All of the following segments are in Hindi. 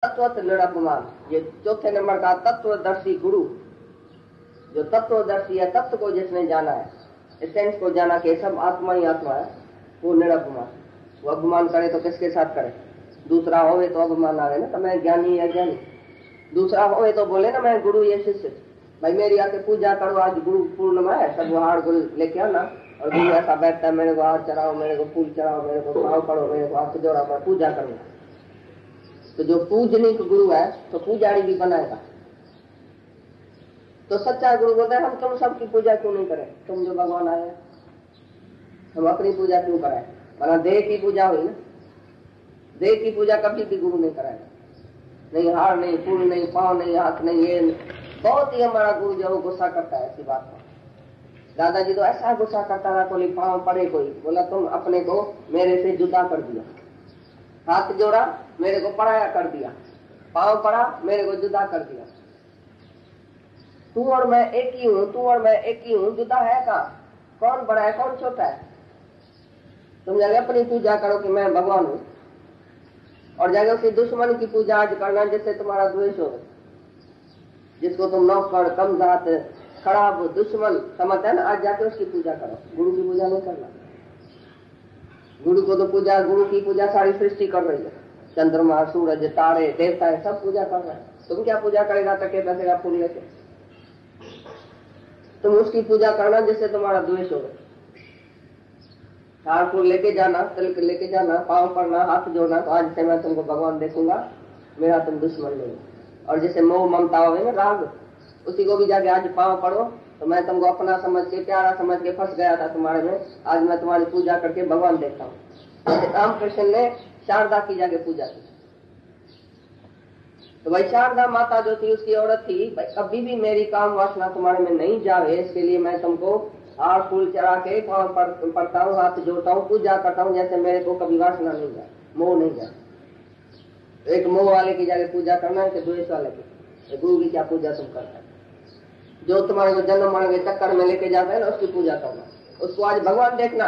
तत्व निरपमान, ये चौथे नंबर का तत्वदर्शी गुरु। जो तत्वदर्शी है, तत्व को जिसने जाना है, एसेंस को जाना कि सब आत्मा ही आत्मा है, वो निरपमान। वो अभिमान करे तो किसके साथ करे? दूसरा होवे तो अभिमान आवे ना, तो मैं ज्ञानी है ज्ञानी। दूसरा होवे तो बोले ना मैं गुरु ये शिष्य, भाई मेरी आके पूजा करो, आज गुरु पूर्णिमा है, सब हार गुरु लेके आना। और गुरु ऐसा बैठता है, मेरे को हार चढ़ाओ, मेरे को फूल चढ़ाओ, मेरे को पाँव पड़ो, मेरे को हाथ जोड़ा, मैं पूजा करूंगा। तो जो पूजनिक गुरु है तो पुजारी भी बनाएगा। तो सच्चा गुरु बोलता है हम तुम सबकी पूजा क्यों नहीं करें? तुम जो भगवान आए हम अपनी पूजा क्यों कराए? माना देह की पूजा हुई ना, देह की पूजा कभी भी गुरु नहीं कराएगा। नहीं हार, नहीं फूल, नहीं पाँव, नहीं हाथ, नहीं ये। बहुत ही हमारा गुरु जो गुस्सा करता है ऐसी बात में। दादाजी तो ऐसा गुस्सा करता था, कोई पाँव पड़े, कोई बोला तुम अपने को मेरे से जुदा कर दिया, हाथ जोड़ा मेरे को पराया कर दिया, पाँव पड़ा मेरे को जुदा कर दिया। तू और मैं एक ही हूँ, तू और मैं एक ही हूँ, जुदा है कहाँ? कौन बड़ा है कौन छोटा है? तुम जाके अपनी पूजा करो कि मैं भगवान हूँ, और जाके उसकी दुश्मन की पूजा आज करना जिससे तुम्हारा द्वेष हो, जिसको तुम नौकर कमजात खराब दुश्मन समझते है ना, आज जाके उसकी पूजा करो। गुरु की पूजा नहीं करना। गुरु को तो पूजा, गुरु की पूजा सारी सृष्टि कर रही है, चंद्रमा सूरज तारे देवता सब पूजा कर रहे हैं। तुम क्या पूजा करेगा? तके बैठेगा फूल लेके? तुम उसकी पूजा करना जिससे तुम्हारा द्वेष होगा। हार फूल लेके जाना, तिलक लेके जाना, पाँव पड़ना, हाथ जोड़ना, तो आज से मैं तुमको भगवान देखूंगा, मेरा तुम दुश्मन नहीं। और जैसे मोह ममता हो ना, राग, उसी को भी जाके आज पाँव पड़ो तो मैं तुमको अपना समझ के, प्यारा समझ के फंस गया था तुम्हारे में, आज मैं तुम्हारी पूजा करके भगवान देखता हूँ। रामकृष्ण ने शारदा की जाके पूजा की। तो भाई शारदा माता जो थी उसकी औरत थी, भाई कभी भी मेरी काम वासना तुम्हारे में नहीं जावे, इसके लिए मैं तुमको हार फूल चढ़ा के पाँव पड़ता हूँ, हाथ जोड़ता हूँ, पूजा करता हूँ, जैसे मेरे को कभी वासना नहीं जाए, मोह नहीं जाए। एक मोह वाले की जाके पूजा करना है कि द्वेष वाले की? गुरु की क्या पूजा तुम करता है? जो तुम्हारे को जन्म मरण के चक्कर में लेके जाता है ना, उसकी पूजा करना, उसको आज भगवान देखना।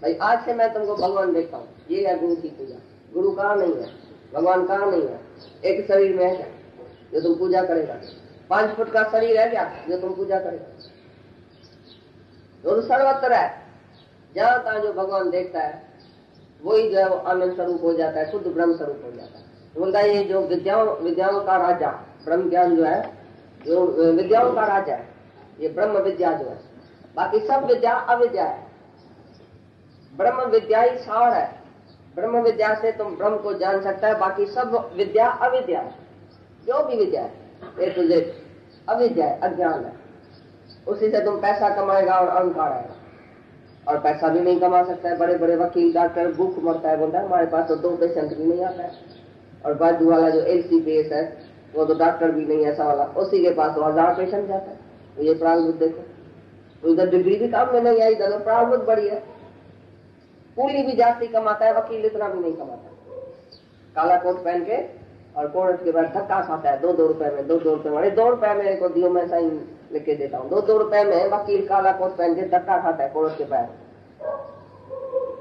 भाई आज से मैं तुमको भगवान देखता हूँ, ये है गुरु की पूजा। गुरु कहाँ नहीं है, भगवान कहाँ नहीं है? एक शरीर में है क्या जो तुम पूजा करेगा? 5 फुट का शरीर है क्या जो तुम पूजा करेगा? तो सर्वत्र है, जहाँ तहाँ जो भगवान देखता है वही जो है वो आनंद स्वरूप हो जाता है, शुद्ध ब्रह्म स्वरूप हो जाता है। बोलता है ये जो विद्याओं का राजा ब्रह्म ज्ञान जो है, जो विद्याओं का राजा है, ये ब्रह्म विद्या जो है, बाकी सब विद्या अविद्या है। ब्रह्म विद्या ही सार है। ब्रह्म विद्या से तुम ब्रह्म को जान सकता है, बाकी सब विद्या अविद्या है। जो भी विद्या है ए टू जेड अविद्या है, अज्ञान है। उसी से तुम पैसा कमाएगा और अहंकार आएगा, और पैसा भी नहीं कमा सकता है। बड़े बड़े वकील डॉक्टर भूख मरता है, बोलता है हमारे पास तो 2 पेशेंट भी नहीं आता है। और बाजू वाला जो LCPS है वो तो डॉक्टर भी नहीं ऐसा वाला, उसी के पास तो 1000 पेशेंट जाता है। तो ये प्रारब्ध देखो, उधर डिग्री भी काम में नहीं आई, इधर प्रारब्ध बड़ी है। कूली भी जास्ती कमाता है, वकील इतना भी नहीं कमाता। काला कोट पहन के और कोर्ट के बाद धक्का खाता है 2-2 रुपए में, 2-2 रुपए में, 2 रुपए मेरे को दियो, मैं साइन लिख देता हूँ। 2-2 रुपए में वकील काला कोट पहन के धक्का खाता है कोर्ट के पैर।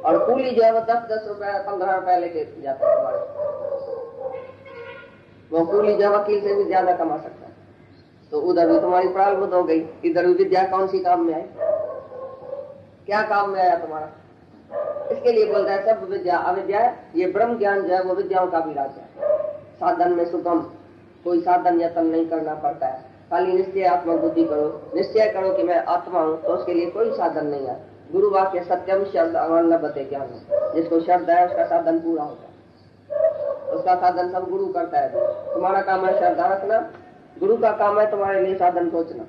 और कूली जो है वो 10-10 रुपए 15 रुपए लेके जाता है तुम्हारे। वो कूली जो वकील से भी ज्यादा कमा सकता है। तो उधर भी तुम्हारी प्रारब्ध हो गई, इधर भी विद्या कौन सी काम में आई? क्या काम में आया तुम्हारा? इसके लिए बोलता है सब विद्या अविद्या है। ये ब्रह्म ज्ञान जो है वो विद्याओं का भी राजा है। साधन में सुगम, कोई साधन यत्न नहीं करना पड़ता है, खाली निश्चय आत्मा बुद्धि करो, निश्चय करो कि मैं आत्मा हूँ, तो उसके लिए कोई साधन नहीं है। गुरु वाक्य सत्यम श्रद्धा लभते ज्ञान, जिसको श्रद्धा है उसका साधन पूरा होता है। उसका साधन सब गुरु करता है। तुम्हारा काम है श्रद्धा रखना, गुरु का काम है तुम्हारे लिए साधन सोचना।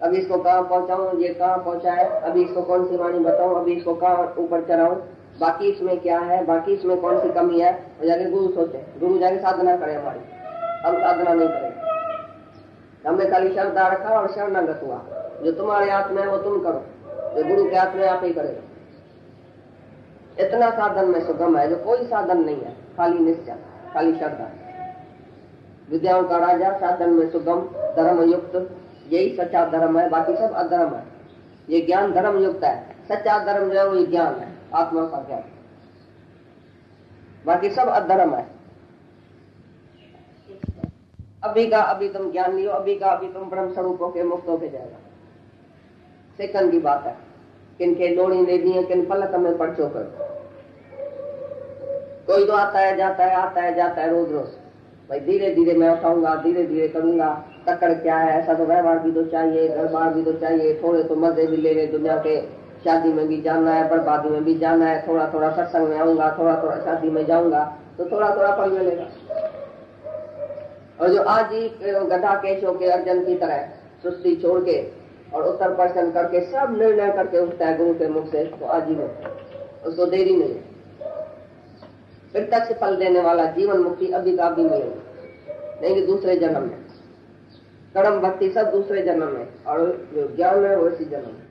अभी इसको कहाँ पहुंचाऊं, ये कहाँ पहुंचा है, अभी इसको कौन सी वाणी बताऊं, अभी इसको कहाँ ऊपर चढ़ाऊं, बाकी इसमें क्या है, बाकी इसमें कौन सी कमी है, और जाके गुरु सोचे। गुरु जाके साधना करे हमारी, हम साधना नहीं करेंगे। हमने खाली श्रद्धा रखा और शरणागत हुआ। जो तुम्हारे हाथ में है वो तुम करो, जो गुरु के हाथ में आप ही करेगा। इतना साधन में सुगम है जो कोई साधन नहीं है, खाली निश्चय, खाली श्रद्धा। विद्याओं का राजा, साधन में सुगम, धर्म युक्त, यही सच्चा धर्म है, बाकी सब अधर्म है। ये ज्ञान धर्म युक्त है, सच्चा धर्म जो है वो ज्ञान है, आत्मा का ज्ञान, बाकी सब अधर्म है। अभी का अभी तुम ज्ञान लियो, अभी का अभी तुम ब्रह्म स्वरूप होके मुक्त होके जाएगा। सेकंड की बात है, किनके लोड़ी ले दी है, किन पलक में पर्चो कर। कोई तो आता है जाता है, आता है जाता है रोज रोज, भाई धीरे धीरे मैं उठाऊंगा, धीरे धीरे करूंगा। टक्कर क्या है, ऐसा तो व्यवहार भी तो चाहिए, घर बार भी तो चाहिए, थोड़े तो मजे भी ले दुनिया के। शादी में भी जाना है, बर्बादी में भी जाना है, थोड़ा थोड़ा सत्संग में आऊंगा, थोड़ा थोड़ा शादी में जाऊंगा, तो थोड़ा थोड़ा फल मिलेगा। और जो आज ही गधा केशों के अर्जन की तरह सुस्ती छोड़ के और उत्तर प्रश्न करके सब निर्णय करके उठता है गुरु के मुख से, तो आज ही में उसको देरी नहीं। प्रत्यक्ष फल देने वाला जीवन मुक्ति अभी का अभी मिलेगा, नहीं कि दूसरे जन्म में। कर्म भक्ति सब दूसरे जन्म में, और जो ज्ञान है वो इसी जन्म में।